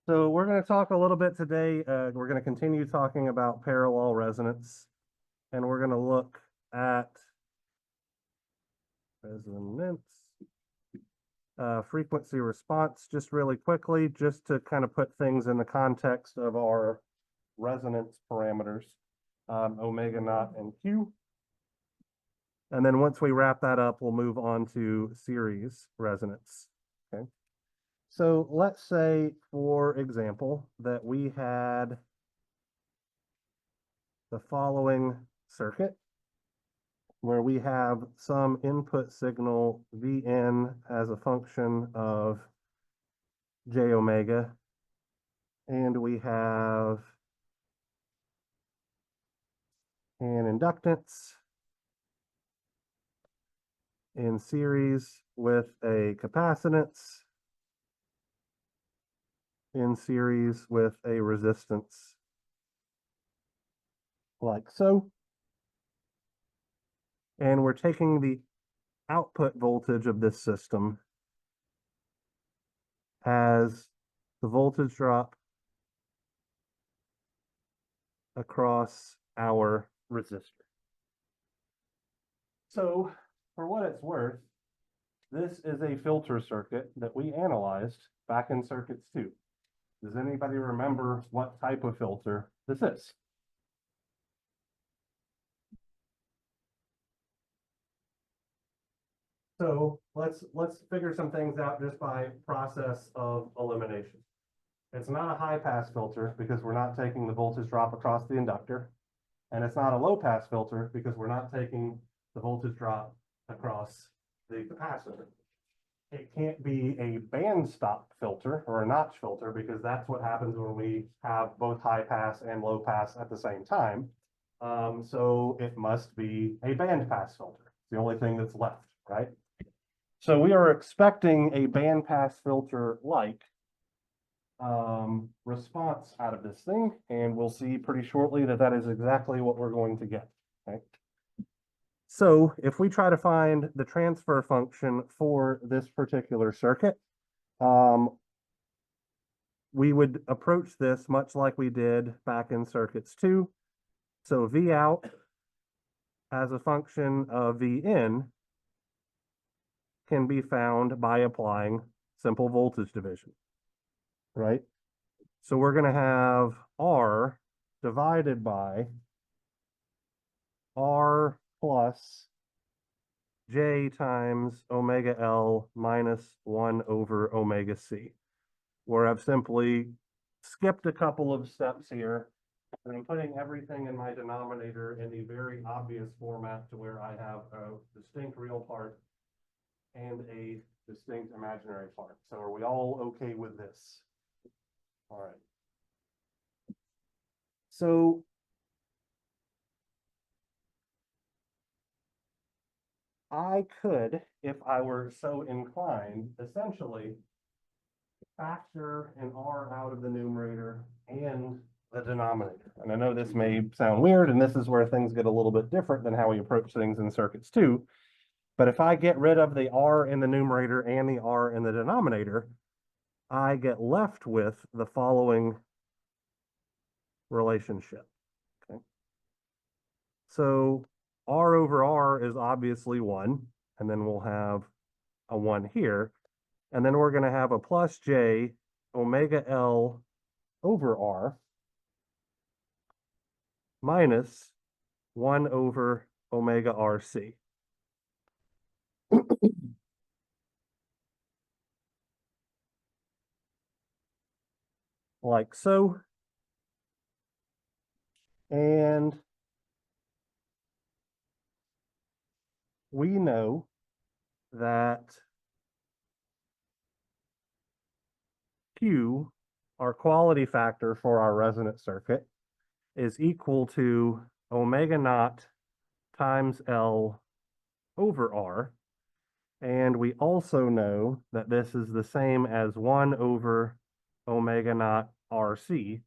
So we're going to talk a little bit today. We're going to continue talking about parallel resonance, and we're going to look at resonance frequency response just really quickly, just to kind of put things in the context of our resonance parameters, omega naught and Q. And then once we wrap that up, we'll move on to series resonance. Okay. So let's say, for example, that we had the following circuit where we have some input signal Vn as a function of j omega, and we have an inductance in series with a capacitance in series with a resistance, like so. And we're taking the output voltage of this system as the voltage drop across our resistor. So, for what it's worth, this is a filter circuit that we analyzed back in circuits 2. Does anybody remember what type of filter this is? So let's figure some things out just by process of elimination. It's not a high pass filter because we're not taking the voltage drop across the inductor. And it's not a low pass filter because we're not taking the voltage drop across the capacitor. It can't be a band stop filter or a notch filter because that's what happens when we have both high pass and low pass at the same time. So it must be a band pass filter. It's the only thing that's left, right? So we are expecting a band pass filter like response out of this thing, and we'll see pretty shortly that that is exactly what we're going to get. Okay. So if we try to find the transfer function for this particular circuit, we would approach this much like we did back in circuits 2. So V out as a function of V in can be found by applying simple voltage division, right? So we're going to have R divided by R plus J times omega L minus 1 over omega C, where I've simply skipped a couple of steps here, and I'm putting everything in my denominator in a very obvious format to where I have a distinct real part and a distinct imaginary part. So are we all okay with this? All right. So I could, if I were so inclined, essentially factor an R out of the numerator and the denominator. And I know this may sound weird, and this is where things get a little bit different than how we approach things in circuits 2. But if I get rid of the R in the numerator and the R in the denominator, I get left with the following relationship. Okay. So R over R is obviously 1, and then we'll have a 1 here. And then we're going to have a plus J omega L over R minus 1 over omega RC. Like so. And we know that Q, our quality factor for our resonant circuit, is equal to omega naught times L over R. And we also know that this is the same as 1 over omega naught RC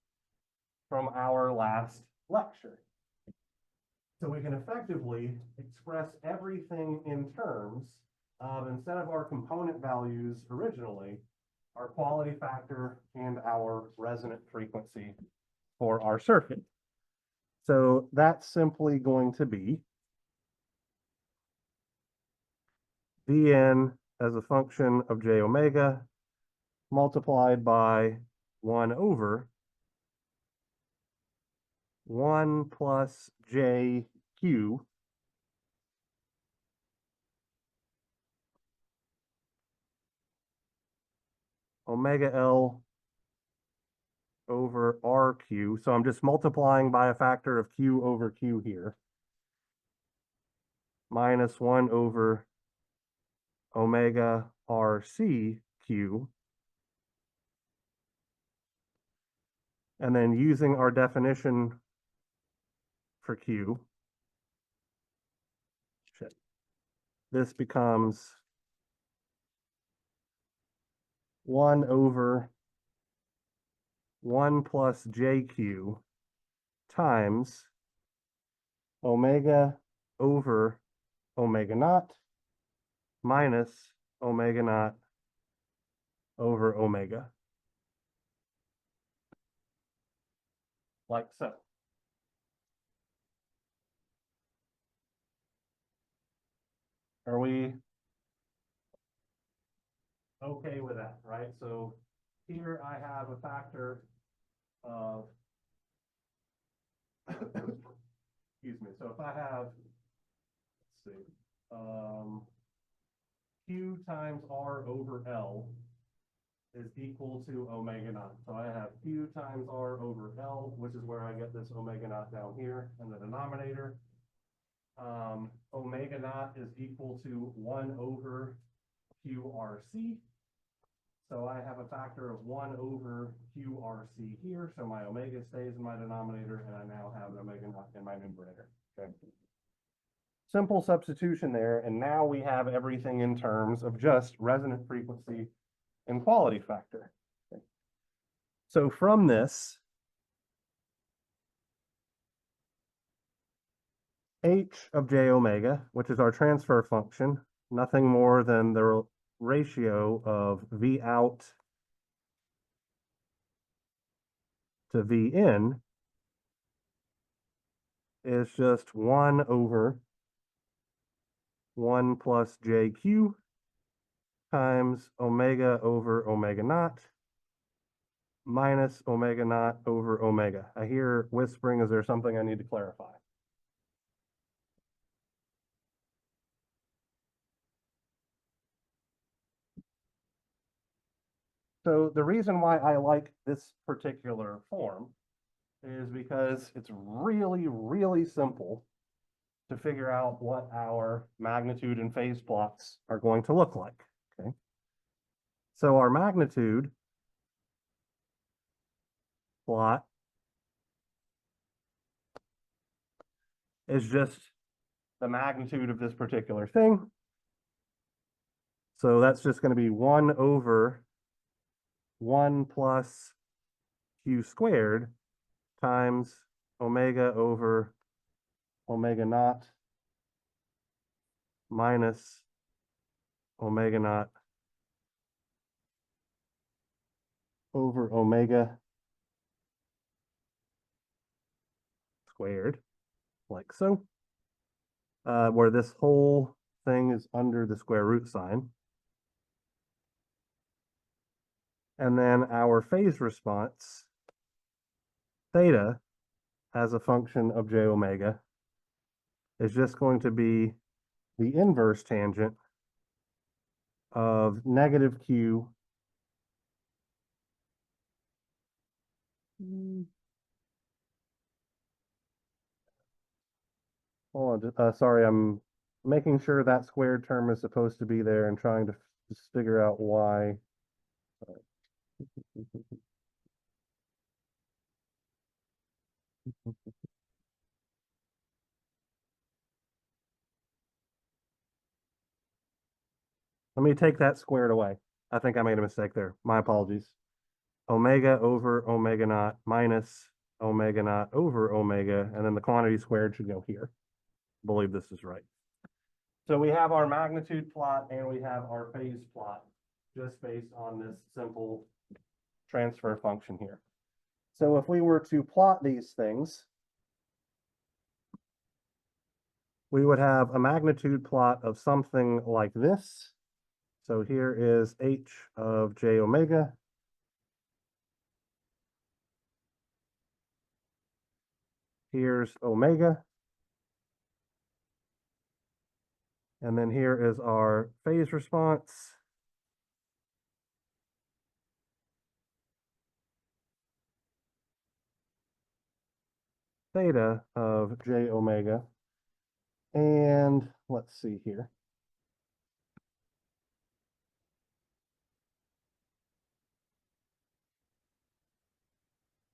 from our last lecture. So we can effectively express everything in terms of, instead of our component values originally, our quality factor, and our resonant frequency for our circuit. So that's simply going to be Vn as a function of j omega multiplied by 1 over 1 plus jq omega L over RQ. So I'm just multiplying by a factor of Q over Q here. Minus 1 over omega RC Q. And then using our definition for Q, this becomes 1 over 1 plus JQ times omega over omega naught minus omega naught over omega. Like so. Are we okay with that, right? So here I have a factor of, excuse me, so if I have, let's see, Q times R over L is equal to omega naught. So I have Q times R over L, which is where I get this omega naught down here in the denominator. Omega naught is equal to 1 over QRC. So I have a factor of 1 over QRC here. So my omega stays in my denominator, and I now have an omega naught in my numerator. Okay. Simple substitution there, and now we have everything in terms of just resonant frequency and quality factor. Okay. So from this, h of j omega, which is our transfer function, nothing more than the ratio of V out to V in, is just 1 over 1 plus JQ times omega over omega naught minus omega naught over omega. I hear whispering. Is there something I need to clarify? So the reason why I like this particular form is because it's really, really simple to figure out what our magnitude and phase plots are going to look like. Okay. So our magnitude plot is just the magnitude of this particular thing. So that's just going to be 1 over 1 plus Q squared times omega over omega naught minus omega naught over omega squared, like so, where this whole thing is under the square root sign. And then our phase response, theta, as a function of j omega, is just going to be the inverse tangent of negative Q hold on, sorry, I'm making sure that squared term is supposed to be there and trying to just figure out why. Let me take that squared away. I think I made a mistake there. My apologies. Omega over omega naught minus omega naught over omega, and then the quantity squared should go here. I believe this is right. So we have our magnitude plot and we have our phase plot just based on this simple transfer function here. So if we were to plot these things, we would have a magnitude plot of something like this. So here is h of j omega. Here's omega. And then here is our phase response. Theta of j omega. And let's see here.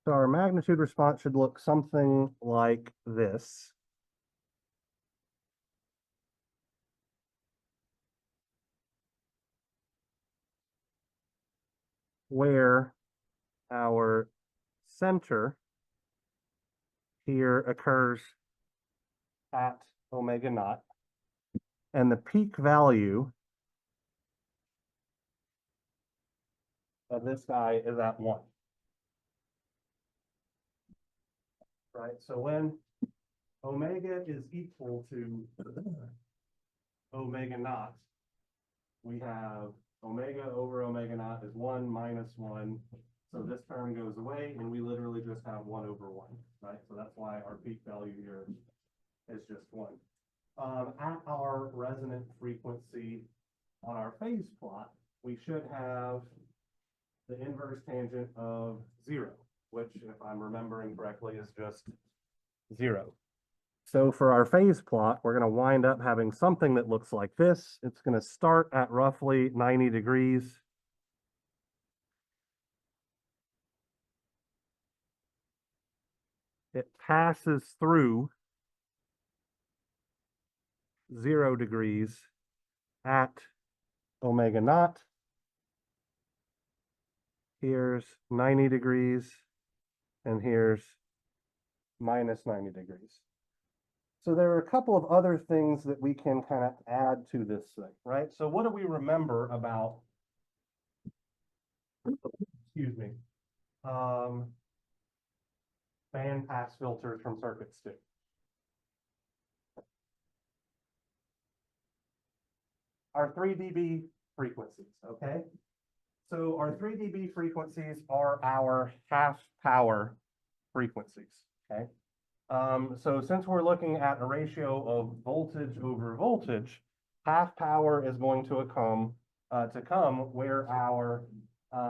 So our magnitude response should look something like this. Where our center here occurs at omega naught, and the peak value of this guy is at 1. Right, so when omega is equal to omega naught, we have omega over omega naught is 1 minus 1. So this term goes away, and we literally just have 1 over 1, right? So that's why our peak value here is just 1. At our resonant frequency on our phase plot, we should have the inverse tangent of 0, which, if I'm remembering correctly, is just 0. So for our phase plot, we're going to wind up having something that looks like this. It's going to start at roughly 90 degrees. It passes through 0 degrees at omega naught. Here's 90 degrees, and here's minus 90 degrees. So there are a couple of other things that we can kind of add to this thing, right? So what do we remember about, excuse me, band pass filters from circuits 2? Our 3 dB frequencies, okay? So our 3 dB frequencies are our half power frequencies, okay? So since we're looking at a ratio of voltage over voltage, half power is going to come where our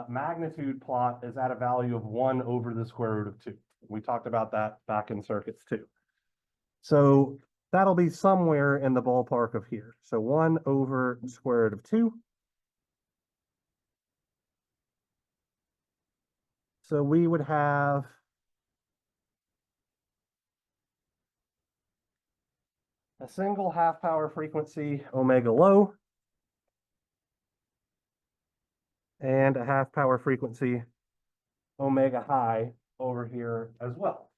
magnitude plot is at a value of 1 over the square root of 2. We talked about that back in circuits 2. So that'll be somewhere in the ballpark of here. So 1 over the square root of 2. So we would have a single half power frequency, omega low, and a half power frequency, omega high, over here as well.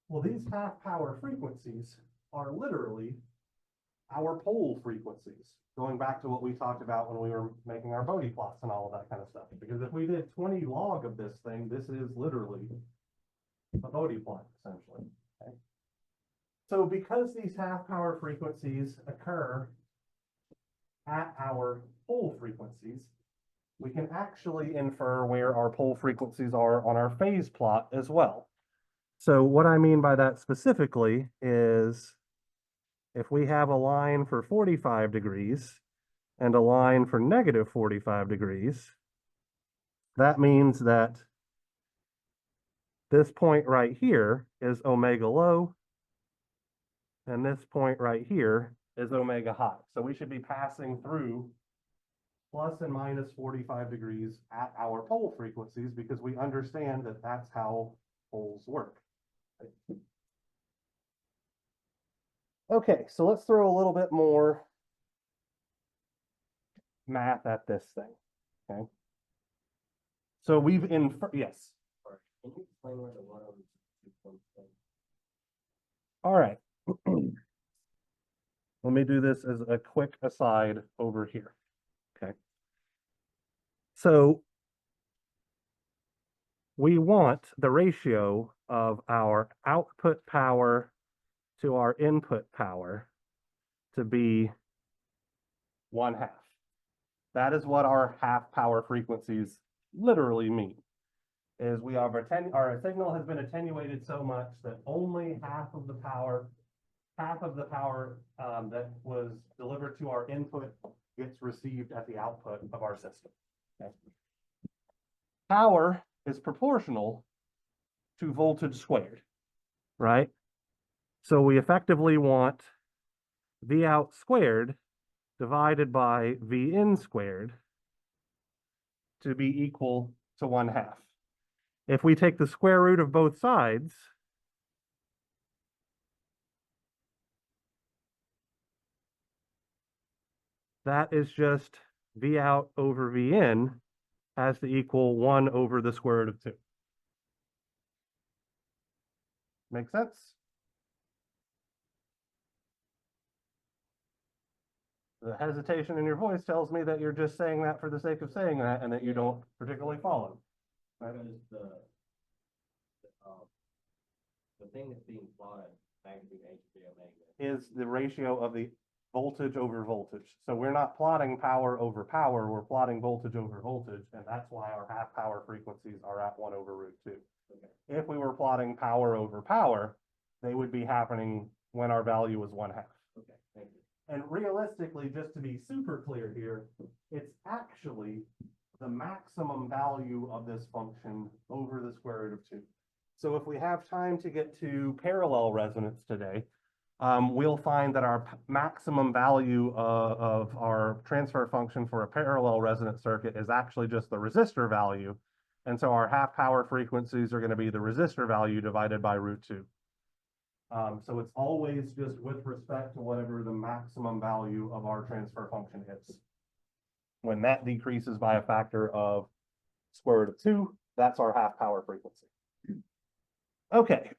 Well, these half power frequencies are literally our pole frequencies, going back to what we talked about when we were making our Bode plots and all of that kind of stuff. Because if we did 20 log of this thing, this is literally a Bode plot, essentially. Okay? So because these half power frequencies occur at our pole frequencies, we can actually infer where our pole frequencies are on our phase plot as well. So what I mean by that specifically is if we have a line for 45 degrees and a line for negative 45 degrees, that means that this point right here is omega low, and this point right here is omega high. So we should be passing through plus and minus 45 degrees at our pole frequencies because we understand that that's how poles work. Okay, so let's throw a little bit more math at this thing, okay? So we've inferred, yes. Can you explain where the 1 over 2 comes from? All right. Let me do this as a quick aside over here, okay? So we want the ratio of our output power to our input power to be 1/2. That is what our half power frequencies literally mean. Is our signal has been attenuated so much that only half of the power that was delivered to our input gets received at the output of our system. Okay. Power is proportional to voltage squared, right? So we effectively want V out squared divided by V in squared to be equal to 1/2. If we take the square root of both sides, that is just V out over V in has to equal 1 over the square root of 2. Make sense? The hesitation in your voice tells me that you're just saying that for the sake of saying that and that you don't particularly follow. Because the thing that's being plotted, magnitude H to omega. Is the ratio of the voltage over voltage. So we're not plotting power over power, we're plotting voltage over voltage, and that's why our half power frequencies are at 1 over root 2. Okay. If we were plotting power over power, they would be happening when our value was 1/2. Okay, thank you. And realistically, just to be super clear here, it's actually the maximum value of this function over the square root of 2. So if we have time to get to parallel resonance today, we'll find that our maximum value of our transfer function for a parallel resonance circuit is actually just the resistor value. And so our half power frequencies are going to be the resistor value divided by root 2. So it's always just with respect to whatever the maximum value of our transfer function is. When that decreases by a factor of square root of 2, that's our half power frequency. Okay,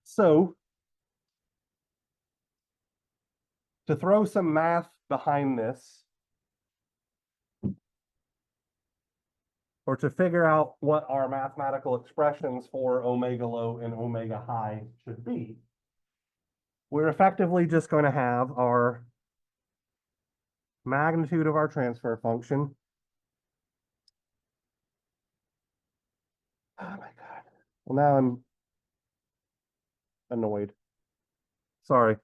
so to throw some math behind this, or to figure out what our mathematical expressions for omega low and omega high should be, we're effectively just going to have our magnitude of our transfer function. Oh my God. Well, now I'm annoyed. Sorry.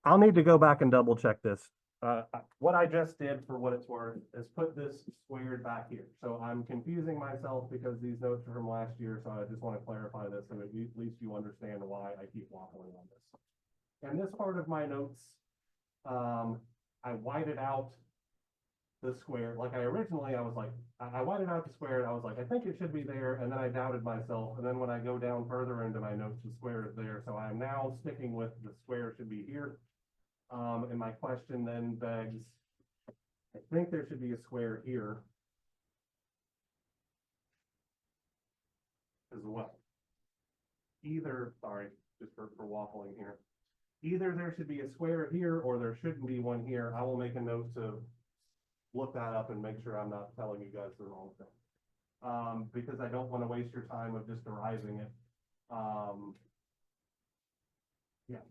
I'll need to go back and double check this. What I just did, for what it's worth, is put this squared back here. So I'm confusing myself because these notes are from last year, so I just want to clarify this, so at least you understand why I keep waffling on this. And this part of my notes, I whited out the square. Like I was like, I whited out the square, and I was like, I think it should be there, and then I doubted myself, and then when I go down further into my notes, the square is there, so I'm now sticking with the square should be here. And my question then begs, I think there should be a square here as well. Either, sorry, just for waffling here. Either there should be a square here or there shouldn't be one here. I will make a note to look that up and make sure I'm not telling you guys the wrong thing. Because I don't want to waste your time of just deriving it. Yeah.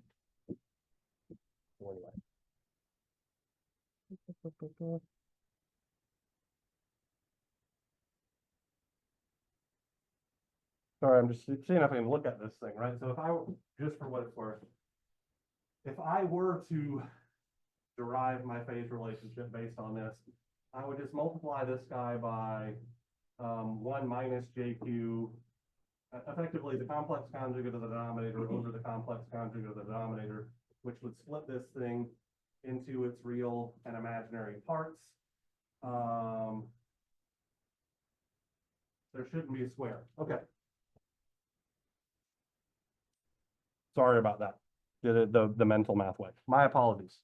So anyway. Sorry, I'm just seeing if I can look at this thing, right? So if I were, just for what it's worth, if I were to derive my phase relationship based on this, I would just multiply this guy by 1 minus JQ, effectively the complex conjugate of the denominator over the complex conjugate of the denominator, which would split this thing into its real and imaginary parts. There shouldn't be a square. Okay. Sorry about that. Did it the mental math way. My apologies.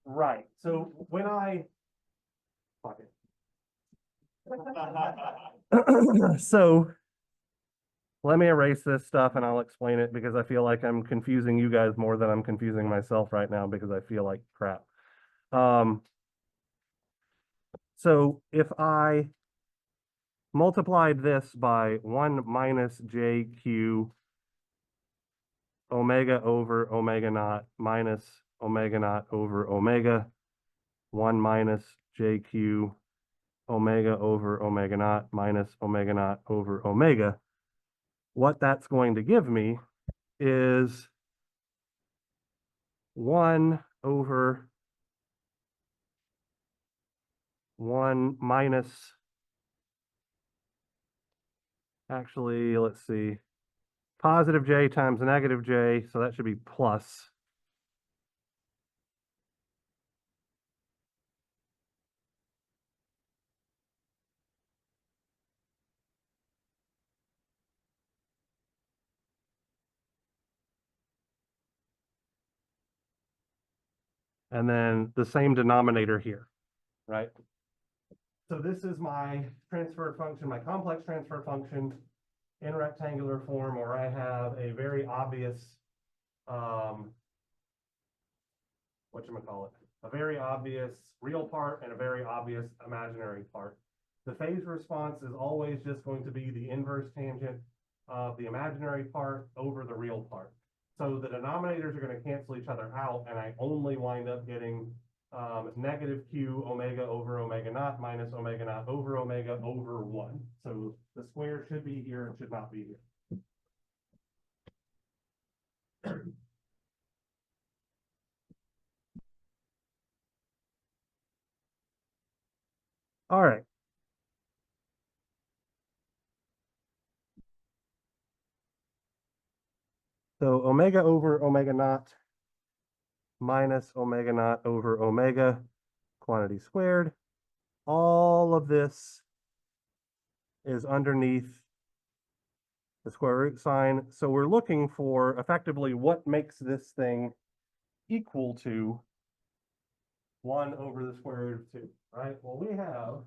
Right. So when fuck it. So let me erase this stuff and I'll explain it because I feel like I'm confusing you guys more than I'm confusing myself right now because I feel like crap. So if I multiplied this by 1 minus JQ omega over omega naught minus omega naught over omega, 1 minus JQ omega over omega naught minus omega naught over omega, what that's going to give me is 1 over 1 minus, actually, let's see, positive j times negative j, so that should be plus. And then the same denominator here, right? So this is my transfer function, my complex transfer function in rectangular form, where I have a very obvious, whatchamacallit, a very obvious real part and a very obvious imaginary part. The phase response is always just going to be the inverse tangent of the imaginary part over the real part. So the denominators are going to cancel each other out, and I only wind up getting negative q omega over omega naught minus omega naught over omega over 1. So the square should be here and should not be here. All right. So omega over omega naught minus omega naught over omega, quantity squared. All of this is underneath the square root sign. So we're looking for effectively what makes this thing equal to 1 over the square root of 2, right? Well, we have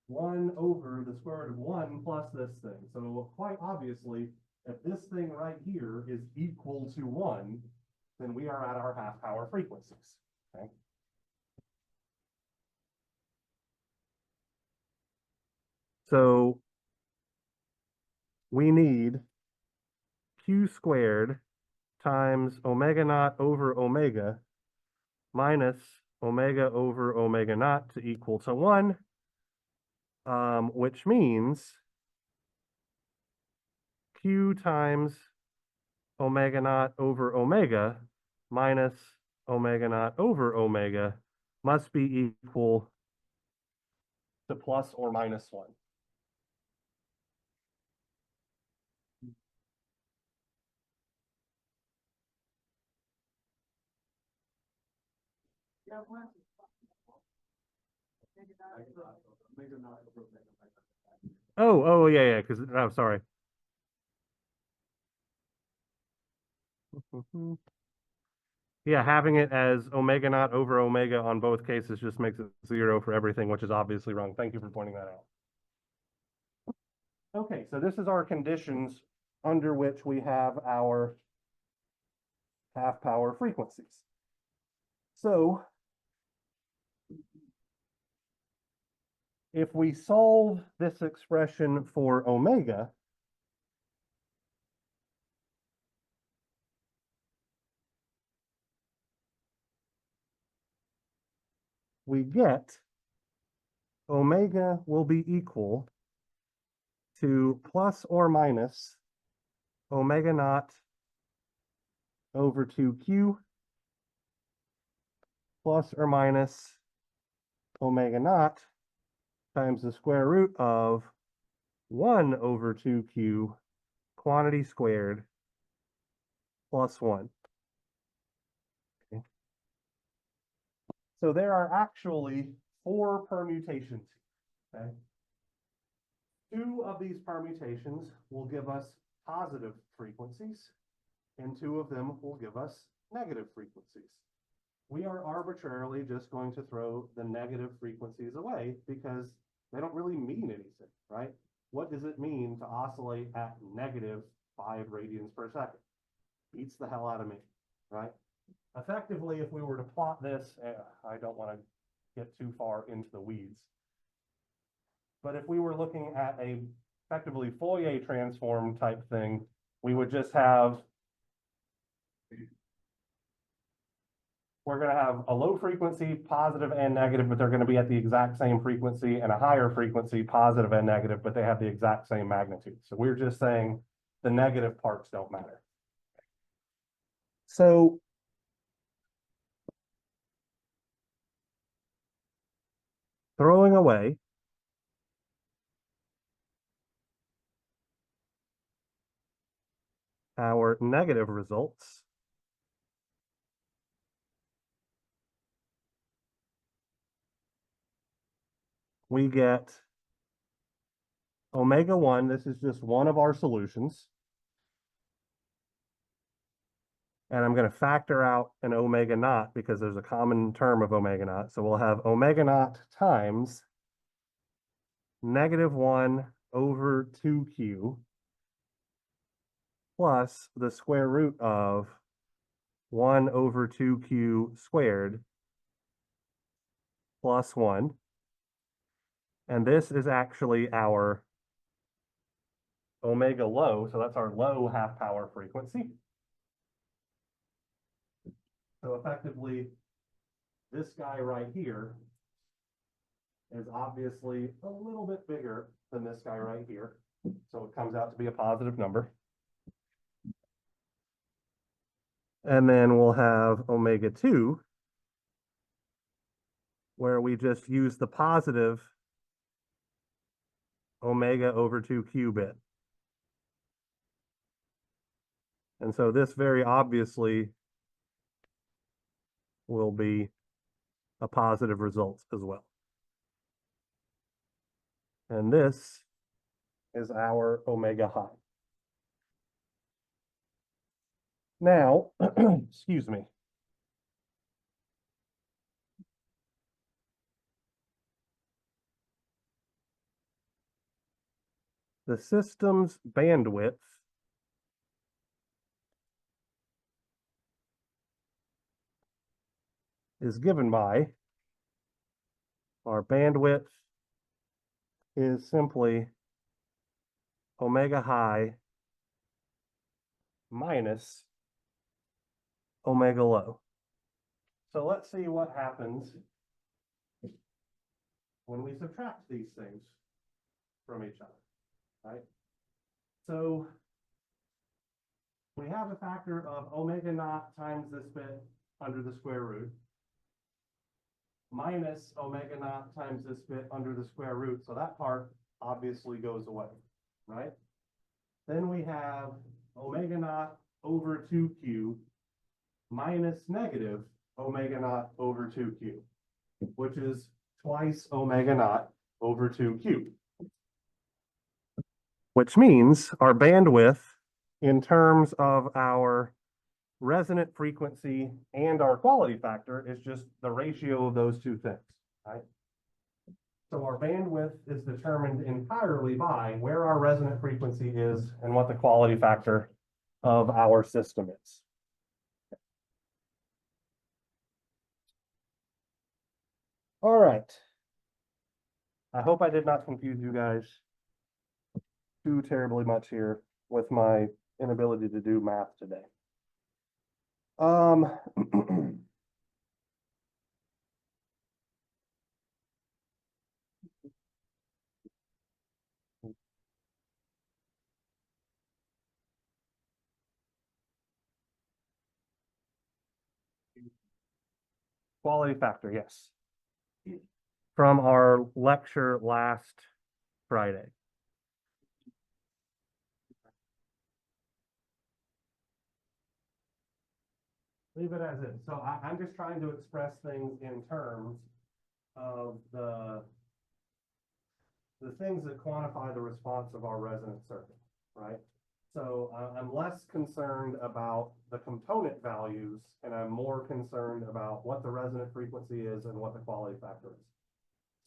1 over the square root of 1 plus this thing. So quite obviously, if this thing right here is equal to 1, then we are at our half power frequencies, okay? So we need q squared times omega naught over omega minus omega over omega naught to equal to 1, which means q times omega naught over omega minus omega naught over omega must be equal to plus or minus 1. Oh, yeah, because, oh, sorry. Yeah, having it as omega naught over omega on both cases just makes it 0 for everything, which is obviously wrong. Thank you for pointing that out. Okay, so this is our conditions under which we have our half power frequencies. So if we solve this expression for omega, we get omega will be equal to plus or minus omega naught over 2q plus or minus omega naught times the square root of 1 over 2q quantity squared plus 1. Okay. So there are actually 4 permutations. Okay. 2 of these permutations will give us positive frequencies, and 2 of them will give us negative frequencies. We are arbitrarily just going to throw the negative frequencies away because they don't really mean anything, right? what does it mean to oscillate at -5 radians per second? Beats the hell out of me, right? Effectively, if we were to plot this, I don't want to get too far into the weeds, but if we were looking at a effectively Fourier transform type thing, we would just have, we're going to have a low frequency, positive and negative, but they're going to be at the exact same frequency, and a higher frequency, positive and negative, but they have the exact same magnitude. So we're just saying the negative parts don't matter. So throwing away our negative results, we get omega-1. This is just one of our solutions. And I'm going to factor out an omega naught because there's a common term of omega naught. So we'll have omega naught times -1 over 2q plus the square root of 1 over 2q squared plus 1. And this is actually our omega low. So that's our low half power frequency. So effectively, this guy right here is obviously a little bit bigger than this guy right here. So it comes out to be a positive number. And then we'll have omega-2, where we just use the positive omega over 2q bit. And so this very obviously will be a positive result as well. And this is our omega high. Now, excuse me. The system's bandwidth is given by, our bandwidth is simply omega high minus omega low. So let's see what happens when we subtract these things from each other, right? So we have a factor of omega naught times this bit under the square root minus omega naught times this bit under the square root. So that part obviously goes away, right? Then we have omega naught over 2q minus negative omega naught over 2q, which is twice omega naught over 2q. Which means our bandwidth in terms of our resonant frequency and our quality factor is just the ratio of those two things, right? So our bandwidth is determined entirely by where our resonant frequency is and what the quality factor of our system is. All right. I hope I did not confuse you guys too terribly much here with my inability to do math today. Quality factor, yes. From our lecture last Friday. Leave it as is. So I'm just trying to express things in terms of the things that quantify the response of our resonant circuit, right? So I'm less concerned about the component values, and I'm more concerned about what the resonant frequency is and what the quality factor is.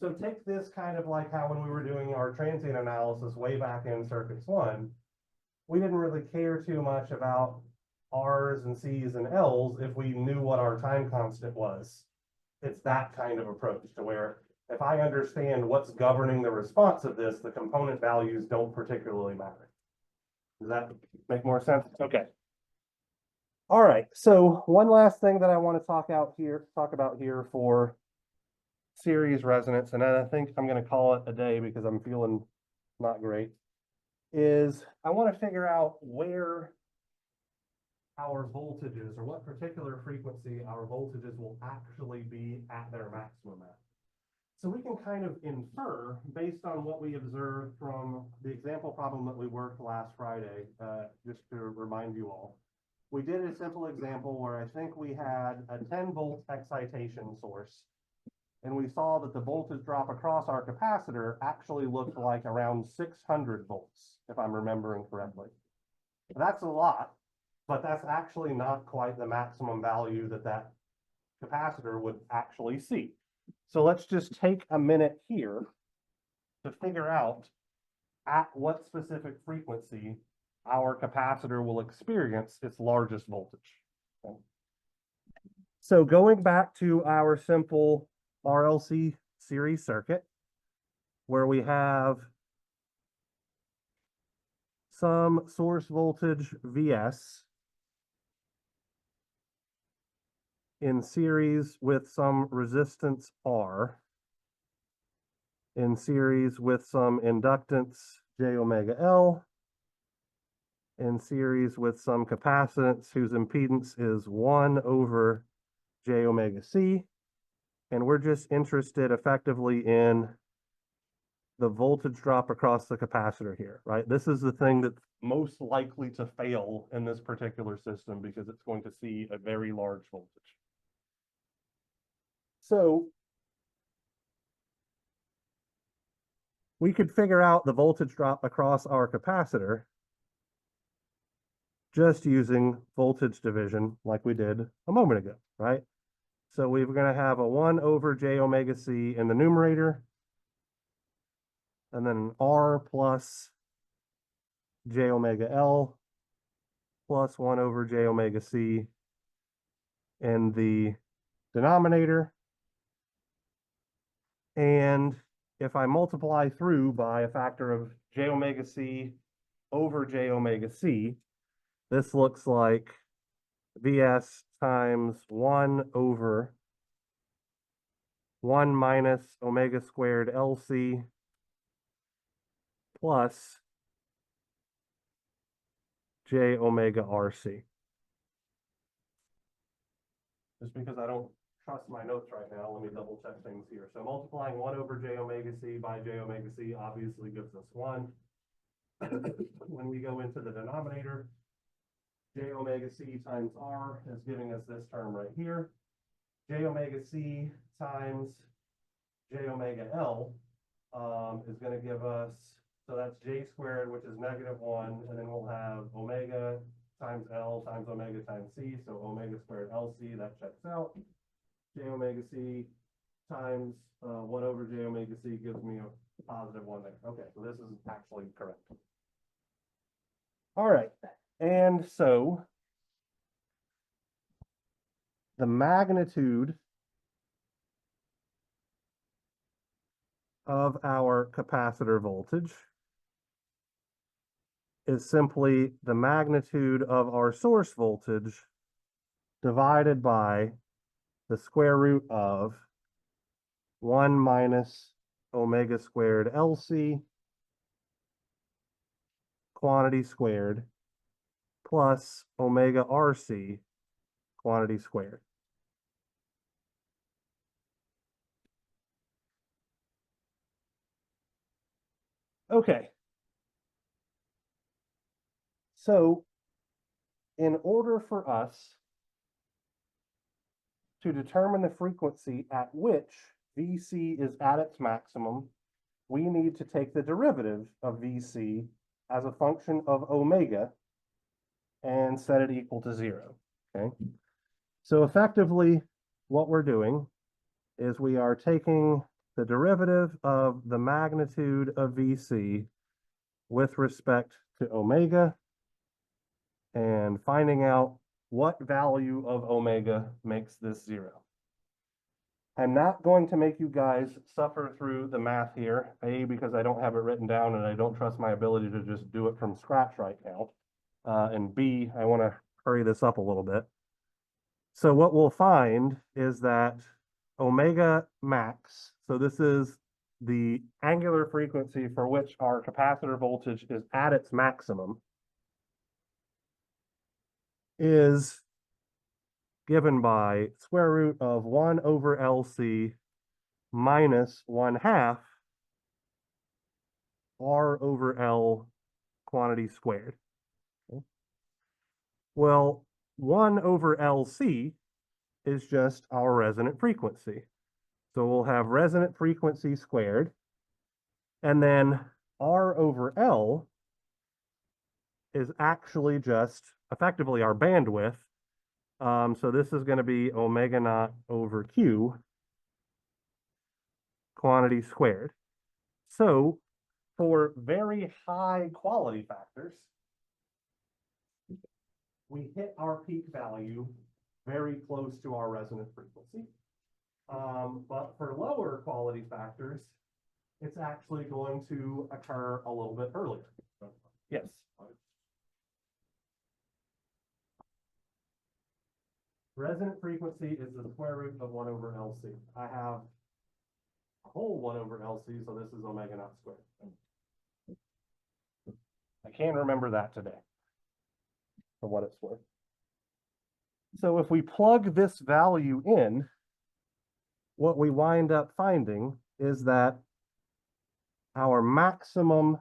So take this kind of like how when we were doing our transient analysis way back in circuits 1, we didn't really care too much about R's and C's and L's if we knew what our time constant was. It's that kind of approach to where if I understand what's governing the response of this, the component values don't particularly matter. Does that make more sense? Okay. All right, so one last thing that I want to talk about here for series resonance, and then I think I'm going to call it a day because I'm feeling not great, is I want to figure out where our voltages or what particular frequency our voltages will actually be at their maximum at. So we can kind of infer based on what we observed from the example problem that we worked last Friday, just to remind you all. We did a simple example where I think we had a 10-volt excitation source, and we saw that the voltage drop across our capacitor actually looked like around 600 volts, if I'm remembering correctly. That's a lot, but that's actually not quite the maximum value that that capacitor would actually see. So let's just take a minute here to figure out at what specific frequency our capacitor will experience its largest voltage. Okay. So going back to our simple RLC series circuit, where we have some source voltage Vs in series with some resistance R, in series with some inductance J omega L, in series with some capacitance whose impedance is 1 over J omega C. And we're just interested effectively in the voltage drop across the capacitor here, right? This is the thing that's most likely to fail in this particular system because it's going to see a very large voltage. So we could figure out the voltage drop across our capacitor just using voltage division like we did a moment ago, right? So we're going to have a 1 over J omega C in the numerator, and then an R plus J omega L plus 1 over J omega C in the denominator. And if I multiply through by a factor of J omega C over J omega C, this looks like Vs times 1 over 1 minus omega squared LC plus J omega RC. Just because I don't trust my notes right now, let me double check things here. So multiplying 1 over J omega C by J omega C obviously gives us 1. When we go into the denominator, J omega C times R is giving us this term right here. J omega C times J omega L is going to give us, so that's J squared, which is -1, and then we'll have omega times L times omega times C, so omega squared LC, that checks out. J omega C times 1 over J omega C gives me a positive 1 there. Okay, so this is actually correct. All right, and so the magnitude of our capacitor voltage is simply the magnitude of our source voltage divided by the square root of 1 minus omega squared LC quantity squared plus omega RC quantity squared. Okay. So in order for us to determine the frequency at which VC is at its maximum, we need to take the derivative of VC as a function of omega and set it equal to 0. Okay. So effectively, what we're doing is we are taking the derivative of the magnitude of VC with respect to omega and finding out what value of omega makes this zero. I'm not going to make you guys suffer through the math here, A, because I don't have it written down and I don't trust my ability to just do it from scratch right now. And B, I want to hurry this up a little bit. So what we'll find is that omega max, so this is the angular frequency for which our capacitor voltage is at its maximum, is given by square root of 1 over LC minus 1/2 R over L quantity squared. Okay. Well, 1 over LC is just our resonant frequency. So we'll have resonant frequency squared, and then R over L is actually just effectively our bandwidth. So this is going to be omega naught over Q quantity squared. So for very high quality factors, we hit our peak value very close to our resonant frequency. But for lower quality factors, it's actually going to occur a little bit earlier. Yes. Resonant frequency is the square root of 1 over LC. I have a whole 1 over LC, so this is omega naught squared. I can remember that today, for what it's worth. So if we plug this value in, what we wind up finding is that our maximum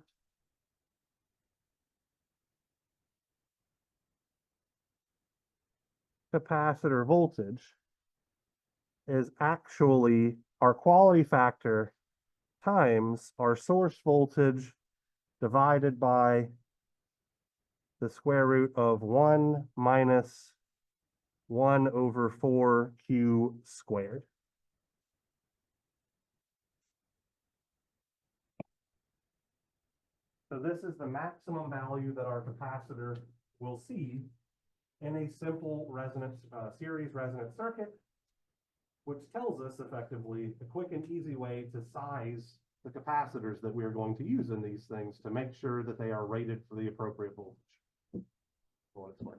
capacitor voltage is actually our quality factor times our source voltage divided by the square root of 1 minus 1 over 4Q squared. So this is the maximum value that our capacitor will see in a simple resonance series resonance circuit, which tells us effectively a quick and easy way to size the capacitors that we are going to use in these things to make sure that they are rated for the appropriate voltage. For what it's worth.